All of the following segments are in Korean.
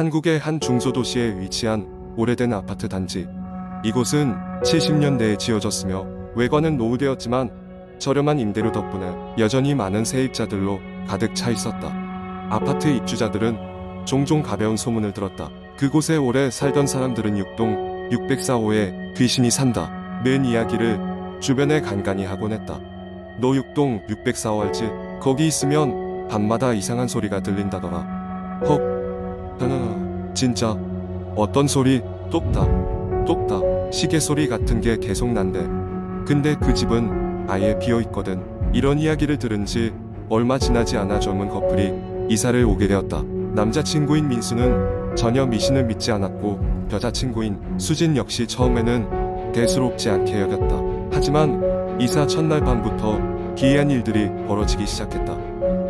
한국의 한 중소도시에 위치한 오래된 아파트 단지. 이곳은 70년대에 지어졌으며 외관은 노후되었지만 저렴한 임대료 덕분에 여전히 많은 세입자들로 가득 차 있었다. 아파트 입주자들은 종종 가벼운 소문을 들었다. 그곳에 오래 살던 사람들은 6동 604호에 귀신이 산다 는 이야기를 주변에 간간히 하곤 했다. 너 6동 604호 알지? 거기 있으면 밤마다 이상한 소리가 들린다더라. 헉, 진짜 어떤 소리? 똑딱 똑딱 시계 소리 같은 게 계속 난대. 근데 그 집은 아예 비어있거든. 이런 이야기를 들은 지 얼마 지나지 않아 젊은 커플이 이사를 오게 되었다. 남자친구인 민수는 전혀 미신을 믿지 않았고 여자친구인 수진 역시 처음에는 대수롭지 않게 여겼다. 하지만 이사 첫날 밤부터 기이한 일들이 벌어지기 시작했다.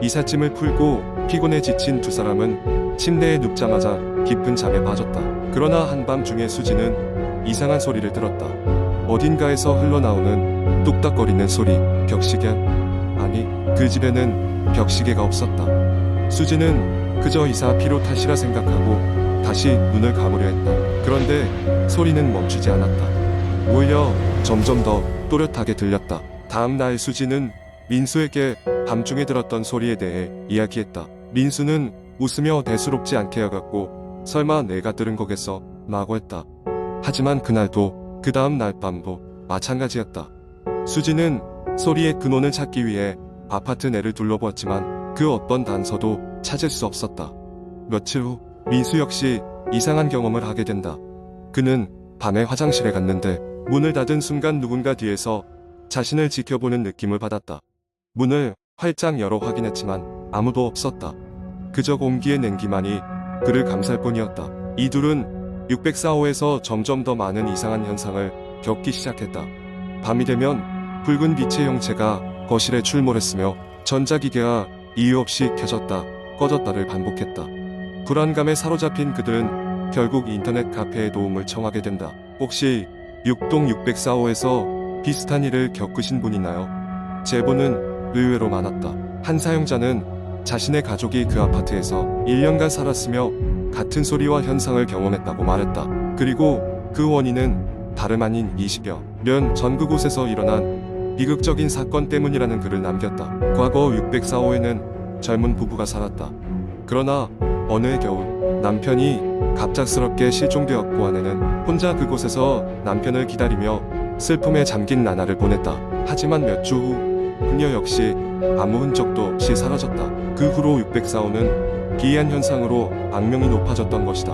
이삿짐을 풀고 피곤해 지친 두 사람은 침대에 눕자마자 깊은 잠에 빠졌다. 그러나 한밤중에 수지는 이상한 소리를 들었다. 어딘가에서 흘러나오는 뚝딱거리는 소리. 벽시계? 아니, 그 집에는 벽시계가 없었다. 수지는 그저 이사 피로 탓이라 생각하고 다시 눈을 감으려 했다. 그런데 소리는 멈추지 않았다. 오히려 점점 더 또렷하게 들렸다. 다음 날 수지는 민수에게 밤중에 들었던 소리에 대해 이야기했다. 민수는 웃으며 대수롭지 않게 여겼고 설마 내가 들은 거겠어? 라고 했다. 하지만 그날도 그 다음 날 밤도 마찬가지였다. 수지는 소리의 근원을 찾기 위해 아파트 내를 둘러보았지만 그 어떤 단서도 찾을 수 없었다. 며칠 후 민수 역시 이상한 경험을 하게 된다. 그는 밤에 화장실에 갔는데 문을 닫은 순간 누군가 뒤에서 자신을 지켜보는 느낌을 받았다. 문을 활짝 열어 확인했지만 아무도 없었다. 그저 공기의 냉기만이 그를 감쌀 뿐이었다. 이 둘은 604호에서 점점 더 많은 이상한 현상을 겪기 시작했다. 밤이 되면 붉은 빛의 형체가 거실에 출몰했으며 전자기계가 이유 없이 켜졌다 꺼졌다를 반복했다. 불안감에 사로잡힌 그들은 결국 인터넷 카페에 도움을 청하게 된다. 혹시 6동 604호에서 비슷한 일을 겪으신 분 있나요? 제보는 의외로 많았다. 한 사용자는 자신의 가족이 그 아파트에서 1년간 살았으며 같은 소리와 현상을 경험했다고 말했다. 그리고 그 원인은 다름 아닌 20여 년 전 그곳에서 일어난 비극적인 사건 때문이라는 글을 남겼다. 과거 604호에는 젊은 부부가 살았다. 그러나 어느 해 겨울 남편이 갑작스럽게 실종되었고 아내는 혼자 그곳에서 남편을 기다리며 슬픔에 잠긴 나날을 보냈다. 하지만 몇 주 후 그녀 역시 아무 흔적도 없이 사라졌다. 그 후로 604호는 기이한 현상으로 악명이 높아졌던 것이다.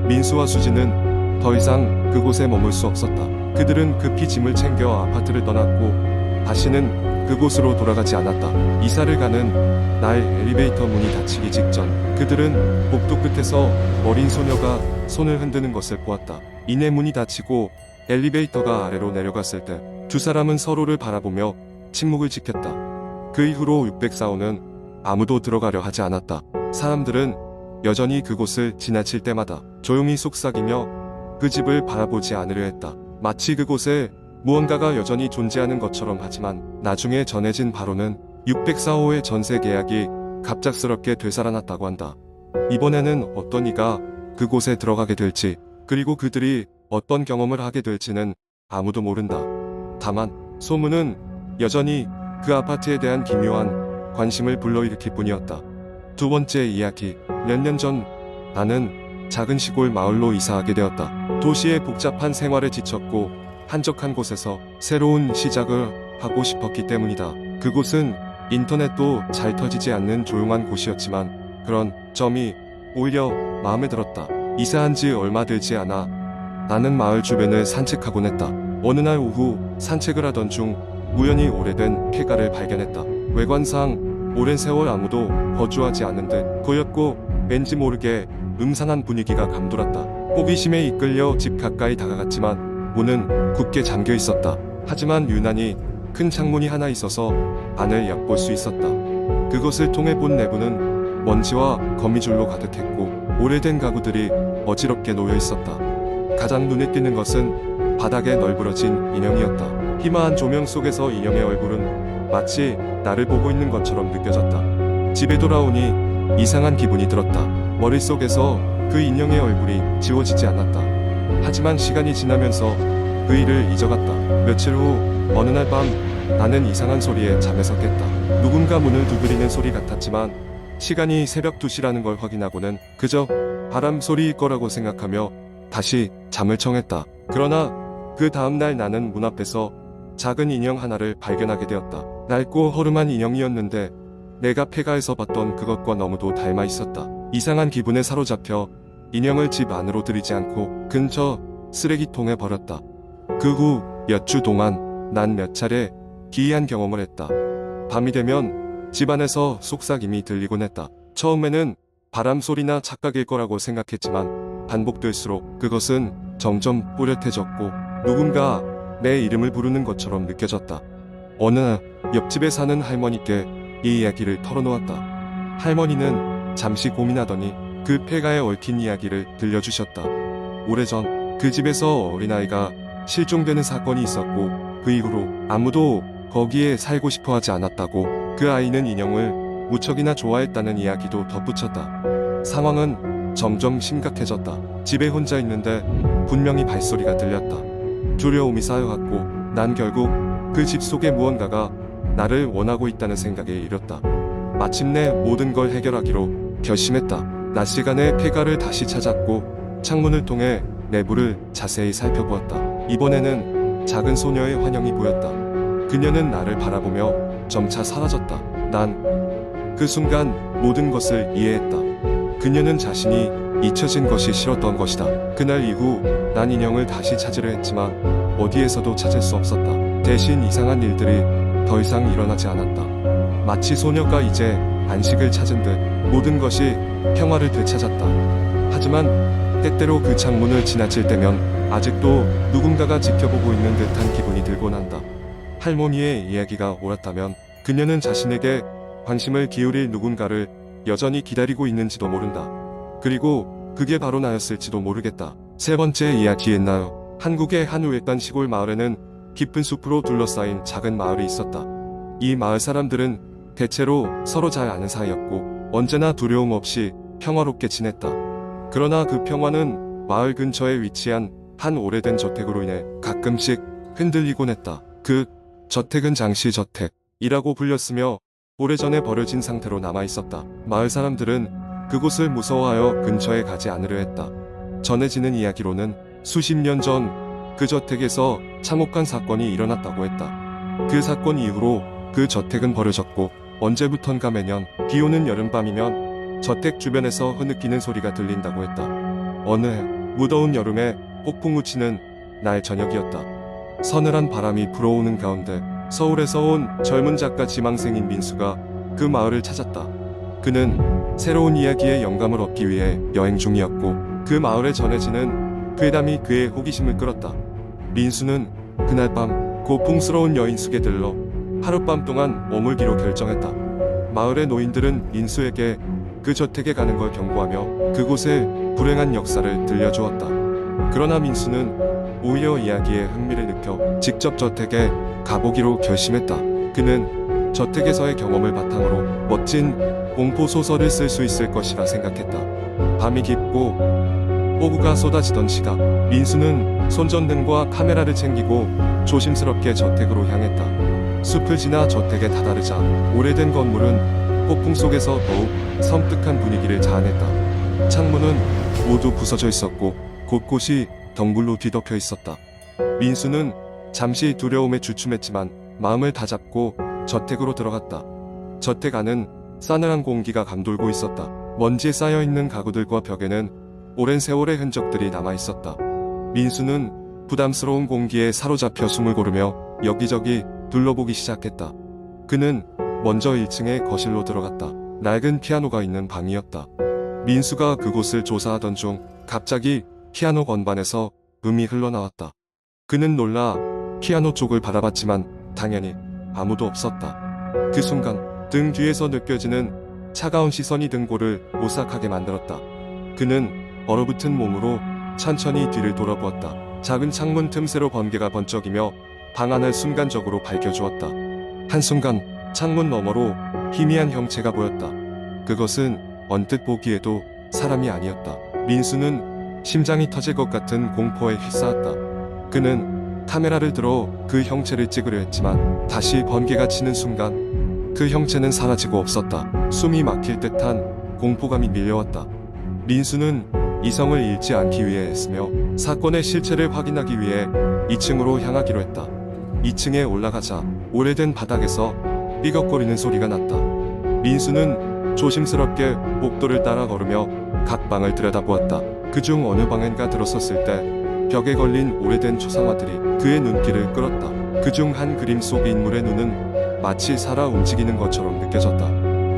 민수와 수지는 더 이상 그곳에 머물 수 없었다. 그들은 급히 짐을 챙겨 아파트를 떠났고 다시는 그곳으로 돌아가지 않았다. 이사를 가는 날 엘리베이터 문이 닫히기 직전 그들은 복도 끝에서 어린 소녀가 손을 흔드는 것을 보았다. 이내 문이 닫히고 엘리베이터가 아래로 내려갔을 때 두 사람은 서로를 바라보며 침묵을 지켰다. 그 이후로 604호는 아무도 들어가려 하지 않았다. 사람들은 여전히 그곳을 지나칠 때마다 조용히 속삭이며 그 집을 바라보지 않으려 했다. 마치 그곳에 무언가가 여전히 존재하는 것처럼. 하지만 나중에 전해진 바로는 604호의 전세 계약이 갑작스럽게 되살아났다고 한다. 이번에는 어떤 이가 그곳에 들어가게 될지 그리고 그들이 어떤 경험을 하게 될지는 아무도 모른다. 다만 소문은 여전히 그 아파트에 대한 기묘한 관심을 불러일으킬 뿐이었다. 두 번째 이야기. 몇 년 전 나는 작은 시골 마을로 이사하게 되었다. 도시의 복잡한 생활에 지쳤고 한적한 곳에서 새로운 시작을 하고 싶었기 때문이다. 그곳은 인터넷도 잘 터지지 않는 조용한 곳이었지만 그런 점이 오히려 마음에 들었다. 이사한 지 얼마 되지 않아 나는 마을 주변을 산책하곤 했다. 어느 날 오후 산책을 하던 중 우연히 오래된 폐가를 발견했다. 외관상 오랜 세월 아무도 거주하지 않은 듯 고였고 왠지 모르게 음산한 분위기가 감돌았다. 호기심에 이끌려 집 가까이 다가갔지만 문은 굳게 잠겨 있었다. 하지만 유난히 큰 창문이 하나 있어서 안을 엿볼 수 있었다. 그것을 통해 본 내부는 먼지와 거미줄로 가득했고 오래된 가구들이 어지럽게 놓여 있었다. 가장 눈에 띄는 것은 바닥에 널브러진 인형이었다. 희마한 조명 속에서 인형의 얼굴은 마치 나를 보고 있는 것처럼 느껴졌다. 집에 돌아오니 이상한 기분이 들었다. 머릿속에서 그 인형의 얼굴이 지워지지 않았다. 하지만 시간이 지나면서 그 일을 잊어갔다. 며칠 후 어느 날 밤 나는 이상한 소리에 잠에서 깼다. 누군가 문을 두드리는 소리 같았지만 시간이 새벽 2시라는 걸 확인하고는 그저 바람 소리일 거라고 생각하며 다시 잠을 청했다. 그러나 그 다음날 나는 문 앞에서 작은 인형 하나를 발견하게 되었다. 낡고 허름한 인형이었는데 내가 폐가에서 봤던 그것과 너무도 닮아 있었다. 이상한 기분에 사로잡혀 인형을 집 안으로 들이지 않고 근처 쓰레기통에 버렸다. 그 후 몇 주 동안 난 몇 차례 기이한 경험을 했다. 밤이 되면 집안에서 속삭임이 들리곤 했다. 처음에는 바람 소리나 착각일 거라고 생각했지만 반복될수록 그것은 점점 또렷해졌고 누군가 내 이름을 부르는 것처럼 느껴졌다. 어느 날 옆집에 사는 할머니께 이 이야기를 털어놓았다. 할머니는 잠시 고민하더니 그 폐가에 얽힌 이야기를 들려주셨다. 오래전 그 집에서 어린아이가 실종되는 사건이 있었고 그 이후로 아무도 거기에 살고 싶어 하지 않았다고 그 아이는 인형을 무척이나 좋아했다는 이야기도 덧붙였다. 상황은 점점 심각해졌다. 집에 혼자 있는데 분명히 발소리가 들렸다. 두려움이 쌓여갔고 난 결국 그 집 속에 무언가가 나를 원하고 있다는 생각에 이뤘다. 마침내 모든 걸 해결하기로 결심했다. 낮 시간에 폐가를 다시 찾았고 창문을 통해 내부를 자세히 살펴보았다. 이번에는 작은 소녀의 환영이 보였다. 그녀는 나를 바라보며 점차 사라졌다. 난 그 순간 모든 것을 이해했다. 그녀는 자신이 잊혀진 것이 싫었던 것이다. 그날 이후 난 인형을 다시 찾으려 했지만 어디에서도 찾을 수 없었다. 대신 이상한 일들이 더 이상 일어나지 않았다. 마치 소녀가 이제 안식을 찾은 듯 모든 것이 평화를 되찾았다. 하지만 때때로 그 창문을 지나칠 때면 아직도 누군가가 지켜보고 있는 듯한 기분이 들곤 한다. 할머니의 이야기가 옳았다면 그녀는 자신에게 관심을 기울일 누군가를 여전히 기다리고 있는지도 모른다. 그리고 그게 바로 나였을지도 모르겠다. 세 번째 이야기였나요? 한국의 한 외딴 시골 마을에는 깊은 숲으로 둘러싸인 작은 마을이 있었다. 이 마을 사람들은 대체로 서로 잘 아는 사이였고 언제나 두려움 없이 평화롭게 지냈다. 그러나 그 평화는 마을 근처에 위치한 한 오래된 저택으로 인해 가끔씩 흔들리곤 했다. 그 저택은 장시저택이라고 불렸으며 오래전에 버려진 상태로 남아있었다. 마을 사람들은 그곳을 무서워하여 근처에 가지 않으려 했다. 전해지는 이야기로는 수십 년 전 그 저택에서 참혹한 사건이 일어났다고 했다. 그 사건 이후로 그 저택은 버려졌고 언제부턴가 매년 비오는 여름밤이면 저택 주변에서 흐느끼는 소리가 들린다고 했다. 어느 해 무더운 여름에 폭풍 우치는 날 저녁이었다. 서늘한 바람이 불어오는 가운데 서울에서 온 젊은 작가 지망생인 민수가 그 마을을 찾았다. 그는 새로운 이야기에 영감을 얻기 위해 여행 중이었고 그 마을에 전해지는 괴담이 그의 호기심을 끌었다. 민수는 그날 밤 고풍스러운 여인숙에 들러 하룻밤 동안 머물기로 결정했다. 마을의 노인들은 민수에게 그 저택에 가는 걸 경고하며 그곳의 불행한 역사를 들려주었다. 그러나 민수는 오히려 이야기에 흥미를 느껴 직접 저택에 가보기로 결심했다. 그는 저택에서의 경험을 바탕으로 멋진 공포 소설을 쓸 수 있을 것이라 생각했다. 밤이 깊고 폭우가 쏟아지던 시각, 민수는 손전등과 카메라를 챙기고 조심스럽게 저택으로 향했다. 숲을 지나 저택에 다다르자 오래된 건물은 폭풍 속에서 더욱 섬뜩한 분위기를 자아냈다. 창문은 모두 부서져 있었고 곳곳이 덩굴로 뒤덮여 있었다. 민수는 잠시 두려움에 주춤했지만 마음을 다잡고 저택으로 들어갔다. 저택 안은 싸늘한 공기가 감돌고 있었다. 먼지에 쌓여있는 가구들과 벽에는 오랜 세월의 흔적들이 남아있었다. 민수는 부담스러운 공기에 사로잡혀 숨을 고르며 여기저기 둘러보기 시작했다. 그는 먼저 1층의 거실로 들어갔다. 낡은 피아노가 있는 방이었다. 민수가 그곳을 조사하던 중 갑자기 피아노 건반에서 음이 흘러나왔다. 그는 놀라 피아노 쪽을 바라봤지만 당연히 아무도 없었다. 그 순간 등 뒤에서 느껴지는 차가운 시선이 등골을 오싹하게 만들었다. 그는 얼어붙은 몸으로 천천히 뒤를 돌아보았다. 작은 창문 틈새로 번개가 번쩍이며 방 안을 순간적으로 밝혀주었다. 한순간 창문 너머로 희미한 형체가 보였다. 그것은 언뜻 보기에도 사람이 아니었다. 민수는 심장이 터질 것 같은 공포에 휩싸였다. 그는 카메라를 들어 그 형체를 찍으려 했지만 다시 번개가 치는 순간 그 형체는 사라지고 없었다. 숨이 막힐 듯한 공포감이 밀려왔다. 민수는 이성을 잃지 않기 위해 애쓰며 사건의 실체를 확인하기 위해 2층으로 향하기로 했다. 2층에 올라가자 오래된 바닥에서 삐걱거리는 소리가 났다. 민수는 조심스럽게 복도를 따라 걸으며 각 방을 들여다보았다. 그중 어느 방엔가 들어섰을 때 벽에 걸린 오래된 초상화들이 그의 눈길을 끌었다. 그중 한 그림 속 인물의 눈은 마치 살아 움직이는 것처럼 느껴졌다.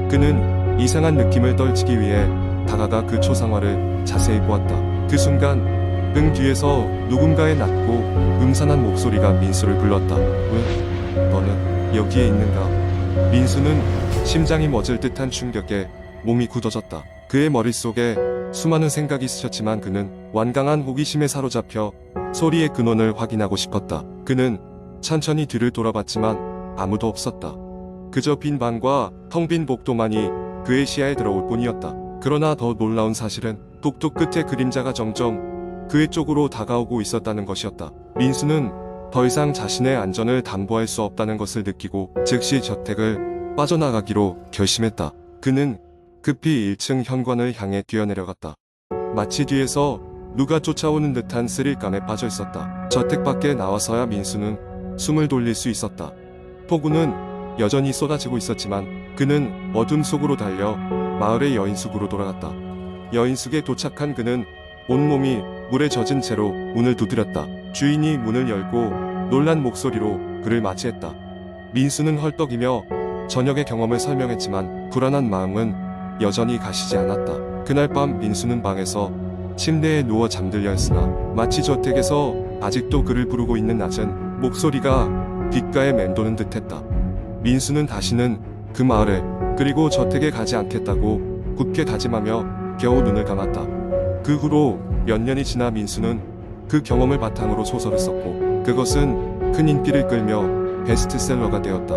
그는 이상한 느낌을 떨치기 위해 다가가 그 초상화를 자세히 보았다. 그 순간 등 뒤에서 누군가의 낮고 음산한 목소리가 민수를 불렀다. 왜? 너는 여기에 있는가? 민수는 심장이 멎을 듯한 충격에 몸이 굳어졌다. 그의 머릿속에 수많은 생각이 스쳤지만 그는 완강한 호기심에 사로잡혀 소리의 근원을 확인하고 싶었다. 그는 천천히 뒤를 돌아봤지만 아무도 없었다. 그저 빈 방과 텅 빈 복도만이 그의 시야에 들어올 뿐이었다. 그러나 더 놀라운 사실은 복도 끝에 그림자가 점점 그의 쪽으로 다가오고 있었다는 것이었다. 민수는 더 이상 자신의 안전을 담보할 수 없다는 것을 느끼고 즉시 저택을 빠져나가기로 결심했다. 그는 급히 1층 현관을 향해 뛰어내려갔다. 마치 뒤에서 누가 쫓아오는 듯한 스릴감에 빠져 있었다. 저택 밖에 나와서야 민수는 숨을 돌릴 수 있었다. 폭우는 여전히 쏟아지고 있었지만 그는 어둠 속으로 달려 마을의 여인숙으로 돌아갔다. 여인숙에 도착한 그는 온몸이 물에 젖은 채로 문을 두드렸다. 주인이 문을 열고 놀란 목소리로 그를 맞이했다. 민수는 헐떡이며 저녁의 경험을 설명했지만 불안한 마음은 여전히 가시지 않았다. 그날 밤 민수는 방에서 침대에 누워 잠들려 했으나 마치 저택에서 아직도 그를 부르고 있는 낮은 목소리가 귓가에 맴도는 듯했다. 민수는 다시는 그 마을에 그리고 저택에 가지 않겠다고 굳게 다짐하며 겨우 눈을 감았다. 그 후로 몇 년이 지나 민수는 그 경험을 바탕으로 소설을 썼고 그것은 큰 인기를 끌며 베스트셀러가 되었다.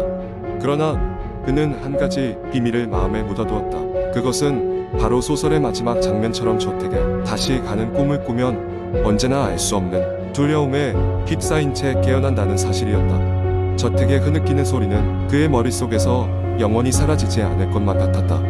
그러나 그는 한 가지 비밀을 마음에 묻어두었다. 그것은 바로 소설의 마지막 장면처럼 저택에 다시 가는 꿈을 꾸면 언제나 알 수 없는 두려움에 휩싸인 채 깨어난다는 사실이었다. 저택에 흐느끼는 소리는 그의 머릿속에서 영원히 사라지지 않을 것만 같았다.